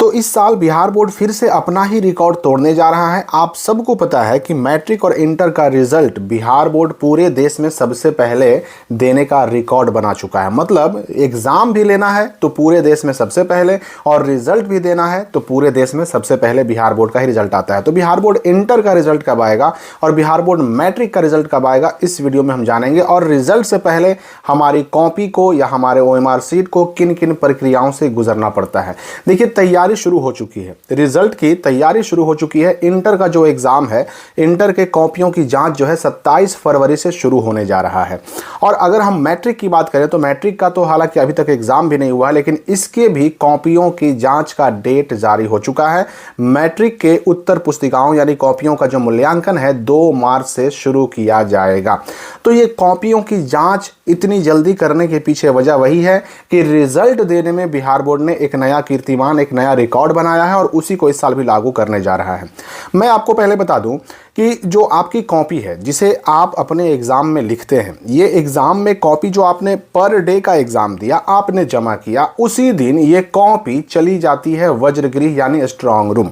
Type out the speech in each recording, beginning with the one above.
तो इस साल बिहार बोर्ड फिर से अपना ही रिकॉर्ड तोड़ने जा रहा है। आप सबको पता है कि मैट्रिक और इंटर का रिजल्ट बिहार बोर्ड पूरे देश में सबसे पहले देने का रिकॉर्ड बना चुका है। मतलब एग्जाम भी लेना है तो पूरे देश में सबसे पहले, और रिजल्ट भी देना है तो पूरे देश में सबसे पहले बिहार बोर्ड का ही रिजल्ट आता है। तो बिहार बोर्ड इंटर का रिजल्ट कब आएगा और बिहार बोर्ड मैट्रिक का रिजल्ट कब आएगा, इस वीडियो में हम जानेंगे। और रिजल्ट से पहले हमारी कॉपी को या हमारे OMR सीट को किन किन प्रक्रियाओं से गुजरना पड़ता है। देखिए, तैयारी शुरू हो चुकी है, रिजल्ट की तैयारी शुरू हो चुकी है। इंटर का जो एग्जाम है, इंटर के कॉपियों की जांच जो है 27 फरवरी से शुरू होने जा रहा है। और अगर हम मैट्रिक की बात करें तो मैट्रिक का तो हालांकि अभी तक एग्जाम भी नहीं हुआ है, लेकिन इसके भी कॉपियों की जांच का डेट जारी हो चुका है। मैट्रिक के उत्तर पुस्तिकाओं यानी कॉपियों का जो मूल्यांकन है 2 मार्च से शुरू किया जाएगा। तो ये कॉपियों की जांच इतनी जल्दी करने के पीछे वजह वही है कि रिजल्ट देने में बिहार बोर्ड ने एक नया कीर्तिमान, एक नया रिकॉर्ड बनाया है और उसी को इस साल भी लागू करने जा रहा है। मैं आपको पहले बता दूं कि जो आपकी कॉपी है जिसे आप अपने एग्जाम में लिखते हैं, ये एग्जाम में कॉपी जो आपने पर डे का एग्जाम दिया, आपने जमा किया, उसी दिन ये कॉपी चली जाती है वज्रगृह यानी स्ट्रांग रूम।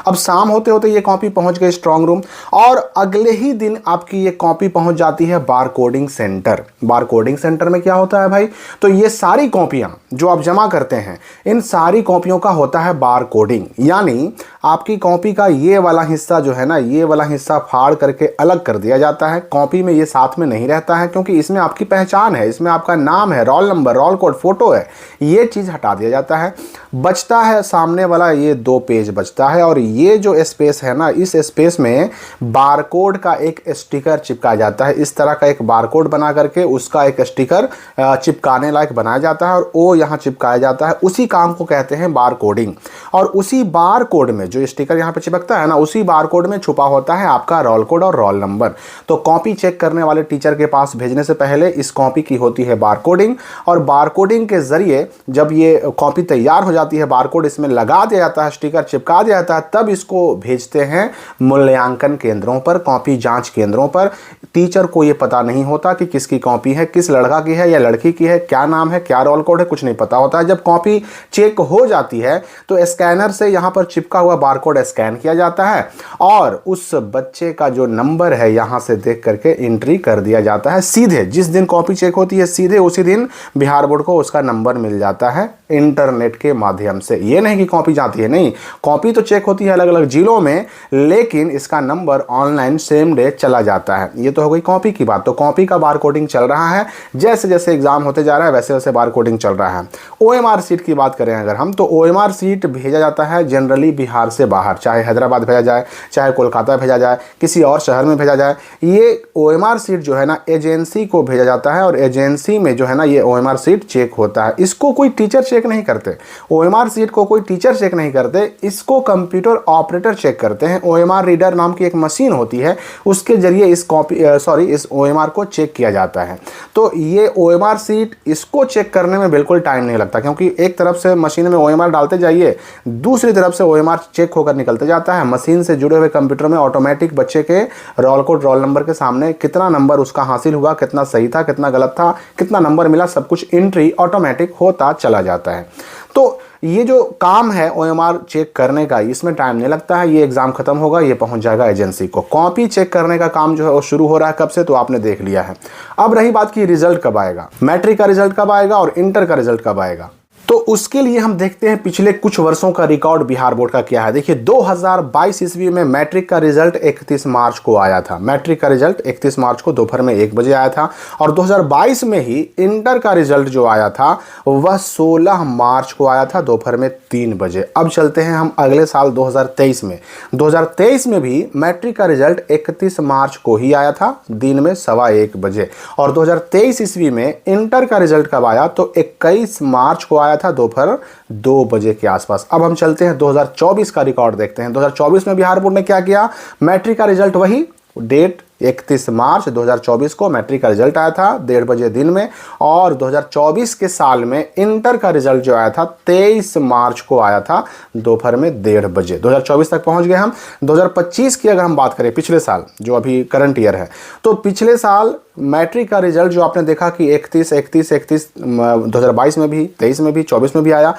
अब शाम होते होते ये कॉपी पहुंच गई स्ट्रांग रूम और अगले ही दिन आपकी ये कॉपी पहुंच जाती है बार कोडिंग सेंटर। बार कोडिंग सेंटर में क्या होता है भाई? तो ये सारी कॉपियां जो आप जमा करते हैं, इन सारी कॉपियों का होता है बार कोडिंग। यानी आपकी कॉपी का ये वाला हिस्सा जो है ना, ये वाला हिस्सा फाड़ करके अलग कर दिया जाता है। कॉपी में ये साथ में नहीं रहता है क्योंकि इसमें आपकी पहचान है, इसमें आपका नाम है, roll number, roll code, photo है, ये चीज़ हटा दिया जाता है। बचता है सामने वाला ये 2 पेज बचता है और ये जो स्पेस है ना, इस स्पेस में बारकोड का एक स्टिकर चिपकाया जाता है। इस तरह का एक बारकोड बना करके उसका एक स्टिकर चिपकाने लायक बनाया जाता है और वो यहाँ चिपकाया जाता है। उसी काम को कहते हैं बार कोडिंग। और उसी बार कोड में जो स्टिकर यहाँ पे चिपकता है ना, उसी बार कोड में छुपा होता है आपका रोल कोड और रोल नंबर। तो कॉपी चेक करने वाले टीचर के पास भेजने से पहले इस कॉपी की होती है बार कोडिंग, और बार कोडिंग के जरिए जब ये कॉपी तैयार हो जाती है, बार कोड इसमें लगा दिया जाता है, स्टिकर चिपका दिया जाता है, तब इसको भेजते हैं मूल्यांकन केंद्रों पर, कॉपी जांच केंद्रों पर। टीचर को ये पता नहीं होता कि किसकी कॉपी है, किस लड़का की है या लड़की की है, क्या नाम है, क्या रोल कोड है, कुछ नहीं पता होता है। जब कॉपी चेक हो जाती है तो स्कैनर से यहाँ पर चिपका हुआ बारकोड स्कैन किया जाता है और उस बच्चे का जो नंबर है यहाँ से देख करके एंट्री कर दिया जाता है। सीधे जिस दिन कॉपी चेक होती है, सीधे उसी दिन बिहार बोर्ड को उसका नंबर मिल जाता है इंटरनेट के माध्यम से। ये नहीं कि कॉपी जाती है, नहीं, कॉपी तो चेक होती है अलग अलग जिलों में, लेकिन इसका नंबर ऑनलाइन सेम डे चला जाता है। ये तो हो गई कॉपी की बात। तो कॉपी का बार कोडिंग चल रहा है, जैसे जैसे एग्जाम होते जा रहा है वैसे वैसे बार कोडिंग चल रहा है। OMR सीट की बात करें अगर हम, तो OMR सीट भेजा जाता है जनरली बिहार से बाहर, चाहे हैदराबाद भेजा जाए, चाहे कोलकाता भेजा जाए, किसी और शहर में भेजा जाए। ये OMR सीट जो है ना, एजेंसी को भेजा जाता है और एजेंसी में जो है ना ये OMR सीट चेक होता है। इसको कोई टीचर चेक नहीं करते, OMR सीट को कोई टीचर चेक नहीं करते, इसको कंप्यूटर ऑपरेटर चेक करते हैं। OMR रीडर नाम की एक मशीन होती है, उसके जरिए इस इस OMR को चेक किया जाता है। तो ये OMR सीट, इसको चेक करने में बिल्कुल टाइम नहीं लगता क्योंकि एक तरफ से मशीन में OMR डालते जाइए, दूसरी तरफ से OMR चेक होकर निकलते जाता है। मशीन से जुड़े हुए कंप्यूटर में ऑटोमेटिक बच्चे के रोल कोड, रोल नंबर के सामने कितना नंबर उसका हासिल हुआ, कितना सही था, कितना गलत था, कितना नंबर मिला, सब कुछ एंट्री ऑटोमेटिक होता चला जाता है। तो ये जो काम है OMR चेक करने का, इसमें टाइम नहीं लगता है। ये एग्जाम खत्म होगा, ये पहुंच जाएगा एजेंसी को। कॉपी चेक करने का काम जो है वो शुरू हो रहा है कब से, तो आपने देख लिया है। अब रही बात की रिजल्ट कब आएगा, मैट्रिक का रिजल्ट कब आएगा और इंटर का रिजल्ट कब आएगा। तो उसके लिए हम देखते हैं पिछले कुछ वर्षों का रिकॉर्ड बिहार बोर्ड का क्या है। देखिए, 2022 ईस्वी में मैट्रिक का रिजल्ट 31 मार्च को आया था। मैट्रिक का रिजल्ट 31 मार्च को दोपहर में 1 बजे आया था। और 2022 में ही इंटर का रिजल्ट जो आया था वह 16 मार्च को आया था दोपहर में 3 बजे। अब चलते हैं हम अगले साल 2023 में। 2023 में भी मैट्रिक का रिजल्ट 31 मार्च को ही आया था दिन में 1:15 बजे। और 2023 ईस्वी में इंटर का रिजल्ट कब आया, तो 21 मार्च को आया था दोपहर 2 बजे के आसपास। अब हम चलते हैं 2024 का रिकॉर्ड देखते हैं। 2024 में बिहार बोर्ड ने क्या किया, मैट्रिक का रिजल्ट वही डेट 31 मार्च 2024 को मैट्रिक का रिजल्ट आया था 1:30 बजे दिन में। और 2024 के साल में इंटर का रिजल्ट जो आया था 23 मार्च को आया था दोपहर में 1:30 बजे। 2024 तक पहुंच गए हम। 2025 की अगर हम बात करें, पिछले साल जो अभी करंट ईयर है, तो पिछले साल मैट्रिक का रिजल्ट जो आपने देखा कि 31 2022 में भी, 23 में भी, 24 में भी आया।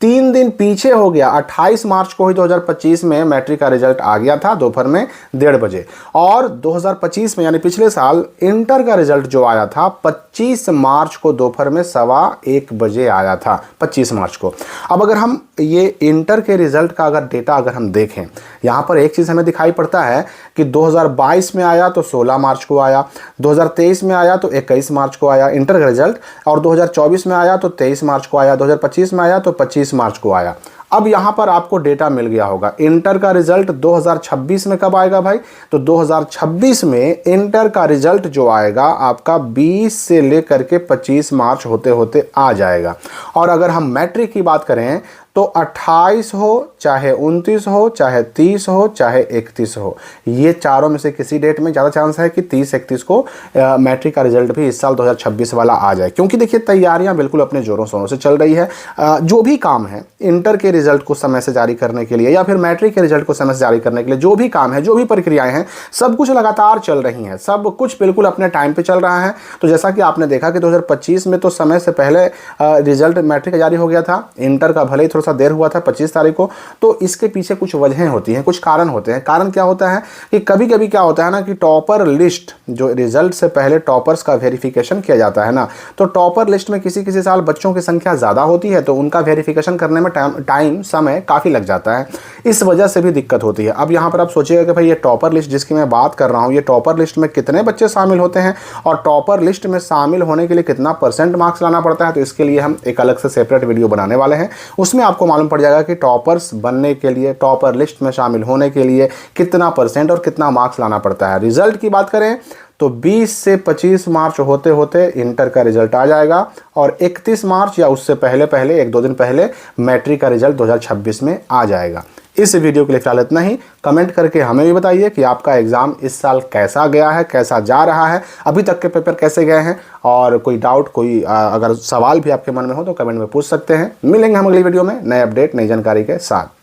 3 दिन पीछे हो गया। 28 मार्च को ही 2025 में मैट्रिक का रिजल्ट आ गया था दोपहर में 1:30 बजे, और 2025 में यानी पिछले साल इंटर का रिजल्ट जो आया था 25 मार्च को दोपहर में 1:15 बजे आया था, 25 मार्च को। अब अगर हम ये इंटर के रिजल्ट का अगर डेटा अगर हम देखें, यहाँ पर एक चीज़ हमें दिखाई पड़ता है कि 2022 में आया तो 16 मार्च को आया, 2023 में आया तो 21 मार्च को आया इंटर का रिजल्ट, और 2024 में आया तो 23 मार्च को आया, 2025 में आया तो 25 मार्च को आया। अब यहाँ पर आपको डेटा मिल गया होगा। इंटर का रिजल्ट 2026 में कब आएगा भाई? तो 2026 में इंटर का रिजल्ट जो आएगा आपका 20 से लेकर के 25 मार्च होते होते आ जाएगा। और अगर हम मैट्रिक की बात करें तो 28 हो चाहे 29 हो चाहे 30 हो चाहे 31 हो, ये चारों में से किसी डेट में ज़्यादा चांस है कि 30-31 को मैट्रिक का रिजल्ट भी इस साल 2026 वाला आ जाए। क्योंकि देखिए तैयारियां बिल्कुल अपने ज़ोरों शोरों से चल रही है। जो भी काम है इंटर के रिजल्ट को समय से जारी करने के लिए या फिर मैट्रिक के रिजल्ट को समय से जारी करने के लिए, जो भी काम है, जो भी प्रक्रियाएँ हैं, सब कुछ लगातार चल रही हैं, सब कुछ बिल्कुल अपने टाइम पर चल रहा है। तो जैसा कि आपने देखा कि 2025 में तो समय से पहले रिजल्ट मैट्रिक का जारी हो गया था, इंटर का भले ही सा देर हुआ था 25 तारीख को। तो इसके पीछे कुछ वजहें होती हैं, कुछ कारण होते हैं। कारण क्या होता है कि कभी कभी क्या होता है ना कि टॉपर लिस्ट, जो रिजल्ट से पहले टॉपर्स का वेरिफिकेशन किया जाता है ना, तो टॉपर लिस्ट में किसी किसी साल बच्चों की संख्या ज़्यादा होती है, तो उनका वेरिफिकेशन करने में टाइम समय काफ़ी लग जाता है। इस वजह से भी दिक्कत होती है। अब यहाँ पर आप सोचिएगा कि भाई ये टॉपर लिस्ट जिसकी मैं बात कर रहा हूँ, ये टॉपर लिस्ट में कितने बच्चे शामिल होते हैं और टॉपर लिस्ट में शामिल होने के लिए कितना % मार्क्स लाना पड़ता है। तो इसके लिए हम एक अलग से सेपरेट वीडियो बनाने वाले हैं, उसमें आपको मालूम पड़ जाएगा कि टॉपर्स बनने के लिए, टॉपर लिस्ट में शामिल होने के लिए कितना % और कितना मार्क्स लाना पड़ता है। रिजल्ट की बात करें तो 20 से 25 मार्च होते होते इंटर का रिजल्ट आ जाएगा, और 31 मार्च या उससे पहले पहले 1-2 दिन पहले मैट्रिक का रिजल्ट 2026 में आ जाएगा। इस वीडियो के लिए फिलहाल इतना ही। कमेंट करके हमें भी बताइए कि आपका एग्ज़ाम इस साल कैसा गया है, कैसा जा रहा है, अभी तक के पेपर कैसे गए हैं, और कोई डाउट, कोई अगर सवाल भी आपके मन में हो तो कमेंट में पूछ सकते हैं। मिलेंगे हम अगली वीडियो में नए अपडेट, नई जानकारी के साथ।